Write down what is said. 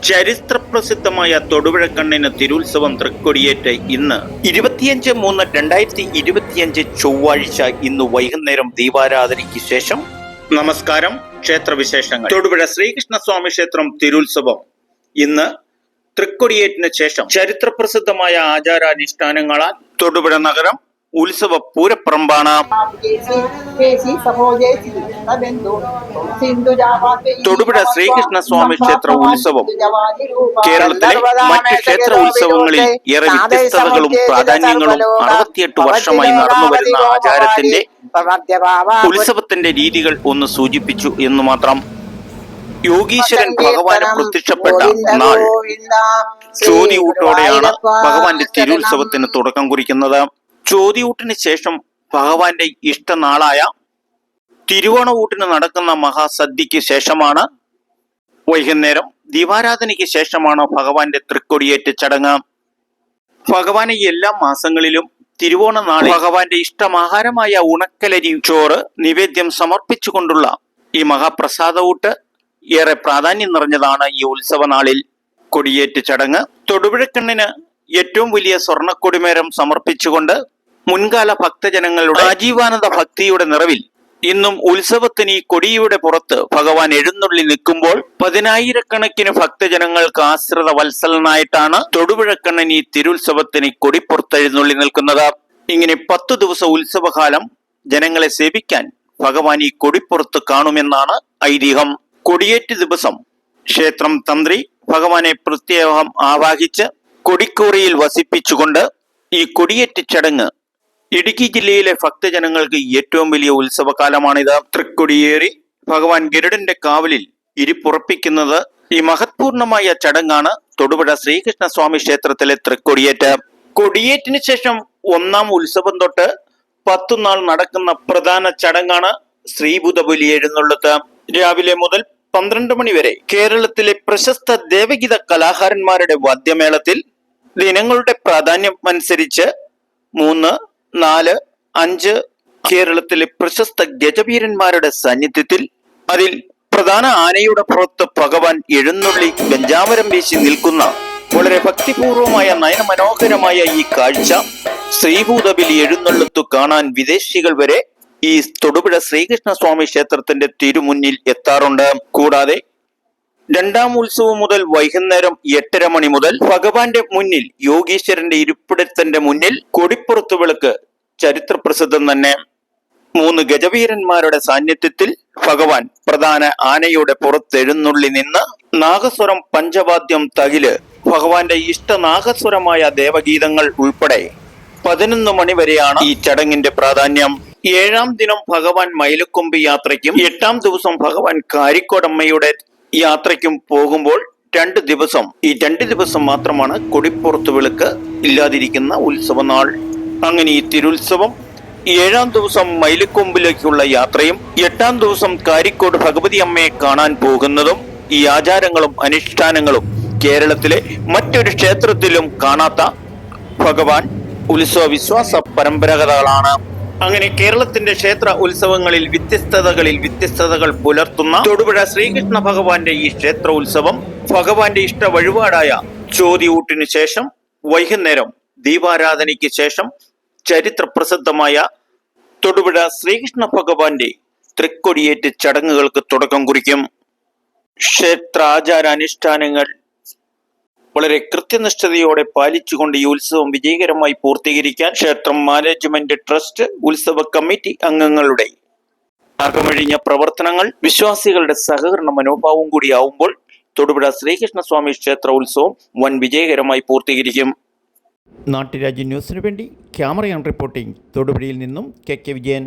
ചരിത്രപ്രസിദ്ധമായ തൊടുപുഴക്കണ്ണിന് തിരുത്സവം തൃക്കൊടിയേറ്റ് ഇന്ന് 25/3/2025 ചൊവ്വാഴ്ച ഇന്ന് വൈകുന്നേരം ദീപാരാധനയ്ക്ക് ശേഷം. നമസ്കാരം. ക്ഷേത്രവിശേഷങ്ങൾ. തൊടുപുഴ ശ്രീകൃഷ്ണസ്വാമി ക്ഷേത്രം തിരുത്സവം ഇന്ന് തൃക്കൊടിയേറ്റിന് ശേഷം ചരിത്രപ്രസിദ്ധമായ ആചാരാനുഷ്ഠാനങ്ങളാൽ തൊടുപുഴ നഗരം ഉത്സവ പൂരപ്പറമ്പാണ്. തൊടുപുഴ ശ്രീകൃഷ്ണസ്വാമി ക്ഷേത്ര ഉത്സവം കേരളത്തിലെ മറ്റ് ക്ഷേത്ര ഉത്സവങ്ങളിൽ ഏറെ വ്യത്യസ്തതകളും പ്രാധാന്യങ്ങളും 68 വർഷമായി നടന്നുവരുന്ന ആചാരത്തിന്റെ ഉത്സവത്തിന്റെ രീതികൾ ഒന്ന് സൂചിപ്പിച്ചു എന്ന് മാത്രം. യോഗീശ്വരൻ ഭഗവാന് പ്രത്യക്ഷപ്പെട്ട നാൾ ചോതിയൂട്ടോടെയാണ് ഭഗവാന്റെ തിരുത്സവത്തിന് തുടക്കം കുറിക്കുന്നത്. ചോതിയൂട്ടിന് ശേഷം ഭഗവാന്റെ ഇഷ്ടനാളായ തിരുവോണവൂട്ടിന് നടക്കുന്ന മഹാസദ്യക്ക് ശേഷമാണ്, വൈകുന്നേരം ദീപാരാധനയ്ക്ക് ശേഷമാണ് ഭഗവാന്റെ തൃക്കൊടിയേറ്റ് ചടങ്ങ്. ഭഗവാനെ എല്ലാ മാസങ്ങളിലും തിരുവോണ നാളിൽ ഭഗവാന്റെ ഇഷ്ടമാഹാരമായ ഉണക്കലരി ചോറ് നിവേദ്യം സമർപ്പിച്ചുകൊണ്ടുള്ള ഈ മഹാപ്രസാദവൂട്ട് ഏറെ പ്രാധാന്യം നിറഞ്ഞതാണ്. ഈ ഉത്സവ നാളിൽ കൊടിയേറ്റ് ചടങ്ങ് തൊടുപുഴക്കണ്ണിന് ഏറ്റവും വലിയ സ്വർണ്ണക്കൊടിമേരം സമർപ്പിച്ചുകൊണ്ട് മുൻകാല ഭക്തജനങ്ങളുടെ ആജീവാനന്ദ ഭക്തിയുടെ നിറവിൽ ഇന്നും ഉത്സവത്തിന് ഈ കൊടിയുടെ പുറത്ത് ഭഗവാൻ എഴുന്നള്ളി നിൽക്കുമ്പോൾ പതിനായിരക്കണക്കിന് ഭക്തജനങ്ങൾക്ക് ആശ്രിത വത്സലനായിട്ടാണ് തൊടുപുഴക്കണ്ണൻ ഈ തിരുത്സവത്തിന് കൊടിപ്പുറത്ത് എഴുന്നള്ളി നിൽക്കുന്നത്. ഇങ്ങനെ 10 ദിവസം ഉത്സവകാലം ജനങ്ങളെ സേവിക്കാൻ ഭഗവാൻ ഈ കൊടിപ്പുറത്ത് കാണുമെന്നാണ് ഐതിഹ്യം. കൊടിയേറ്റ് ദിവസം ക്ഷേത്രം തന്ത്രി ഭഗവാനെ പ്രത്യേകം ആവാഹിച്ച് കൊടിക്കൂറിയിൽ വസിപ്പിച്ചുകൊണ്ട് ഈ കൊടിയേറ്റ് ചടങ്ങ് ഇടുക്കി ജില്ലയിലെ ഭക്തജനങ്ങൾക്ക് ഏറ്റവും വലിയ ഉത്സവകാലമാണിത്. തൃക്കൊടിയേറി ഭഗവാൻ ഗരുഡന്റെ കാവലിൽ ഇരിപ്പുറപ്പിക്കുന്നത് ഈ മഹത്പൂർണമായ ചടങ്ങാണ് തൊടുപുഴ ശ്രീകൃഷ്ണസ്വാമി ക്ഷേത്രത്തിലെ തൃക്കൊടിയേറ്റ്. കൊടിയേറ്റിന് ശേഷം 1ാം ഉത്സവം തൊട്ട് 10 നാൾ നടക്കുന്ന പ്രധാന ചടങ്ങാണ് ശ്രീഭൂതബലി എഴുന്നള്ളത്ത്. രാവിലെ മുതൽ 12 മണി വരെ കേരളത്തിലെ പ്രശസ്ത ദേവഗീത കലാകാരന്മാരുടെ വാദ്യമേളത്തിൽ ദിനങ്ങളുടെ പ്രാധാന്യം അനുസരിച്ച് 3, 4, 5 കേരളത്തിലെ പ്രശസ്ത ഗജവീരന്മാരുടെ സാന്നിധ്യത്തിൽ അതിൽ പ്രധാന ആനയുടെ പുറത്ത് ഭഗവാൻ എഴുന്നള്ളി ഗഞ്ചാമരം വീശി നിൽക്കുന്ന വളരെ ഭക്തിപൂർവമായ നയനമനോഹരമായ ഈ കാഴ്ച ശ്രീഭൂതബലി എഴുന്നള്ളത്തു കാണാൻ വിദേശികൾ വരെ ഈ തൊടുപുഴ ശ്രീകൃഷ്ണസ്വാമി ക്ഷേത്രത്തിന്റെ തിരുമുന്നിൽ എത്താറുണ്ട്. കൂടാതെ 2ാം ഉത്സവം മുതൽ വൈകുന്നേരം 8:30 മണി മുതൽ ഭഗവാന്റെ മുന്നിൽ യോഗീശ്വരന്റെ ഇരിപ്പിടത്തിന്റെ മുന്നിൽ കൊടിപ്പുറത്ത് വിളക്ക് ചരിത്രപ്രസിദ്ധം തന്നെ. 3 ഗജവീരന്മാരുടെ സാന്നിധ്യത്തിൽ ഭഗവാൻ പ്രധാന ആനയുടെ പുറത്തെഴുന്നള്ളി നിന്ന് നാഗസ്വരം, പഞ്ചവാദ്യം, തകില്, ഭഗവാന്റെ ഇഷ്ടനാഗസ്വരമായ ദേവഗീതങ്ങൾ ഉൾപ്പെടെ 11 മണി വരെയാണ് ഈ ചടങ്ങിന്റെ പ്രാധാന്യം. 7ാം ദിനം ഭഗവാൻ മയിലക്കൊമ്പ് യാത്രയ്ക്കും 8ാം ദിവസം ഭഗവാൻ കാരിക്കോടമ്മയുടെ യാത്രയ്ക്കും പോകുമ്പോൾ 2 ദിവസം മാത്രമാണ് കൊടിപ്പുറത്ത് വിളക്ക് ഇല്ലാതിരിക്കുന്ന ഉത്സവ നാൾ. അങ്ങനെ ഈ തിരുത്സവം 7ാം ദിവസം മയിലക്കൊമ്പിലേക്കുള്ള യാത്രയും 8ാം ദിവസം കാരിക്കോട് ഭഗവതി അമ്മയെ കാണാൻ പോകുന്നതും ഈ ആചാരങ്ങളും അനുഷ്ഠാനങ്ങളും കേരളത്തിലെ മറ്റൊരു ക്ഷേത്രത്തിലും കാണാത്ത ഭഗവാൻ ഉത്സവ വിശ്വാസ പരമ്പരാഗതകളാണ്. അങ്ങനെ കേരളത്തിന്റെ ക്ഷേത്ര ഉത്സവങ്ങളിൽ വ്യത്യസ്തതകൾ പുലർത്തുന്ന തൊടുപുഴ ശ്രീകൃഷ്ണ ഭഗവാന്റെ ഈ ക്ഷേത്ര ഉത്സവം ഭഗവാന്റെ ഇഷ്ട വഴിപാടായ ചോതിയൂട്ടിന് ശേഷം വൈകുന്നേരം ദീപാരാധനയ്ക്ക് ശേഷം ചരിത്രപ്രസിദ്ധമായ തൊടുപുഴ ശ്രീകൃഷ്ണ ഭഗവാന്റെ തൃക്കൊടിയേറ്റ് ചടങ്ങുകൾക്ക് തുടക്കം കുറിക്കും. ക്ഷേത്ര ആചാരാനുഷ്ഠാനങ്ങൾ വളരെ കൃത്യനിഷ്ഠതയോടെ പാലിച്ചുകൊണ്ട് ഈ ഉത്സവം വിജയകരമായി പൂർത്തീകരിക്കാൻ ക്ഷേത്രം മാനേജ്മെന്റ് ട്രസ്റ്റ്, ഉത്സവ കമ്മിറ്റി അംഗങ്ങളുടെ അകമഴിഞ്ഞ പ്രവർത്തനങ്ങൾ, വിശ്വാസികളുടെ സഹകരണ മനോഭാവം കൂടിയാവുമ്പോൾ തൊടുപുഴ ശ്രീകൃഷ്ണസ്വാമി ക്ഷേത്ര ഉത്സവം വൻ വിജയകരമായി പൂർത്തീകരിക്കും. നാട്ടുരാജ്യ ന്യൂസിനു വേണ്ടി ക്യാമറ ആൻഡ് റിപ്പോർട്ടിംഗ് തൊടുപുഴയിൽ നിന്നും കെ വിജയൻ.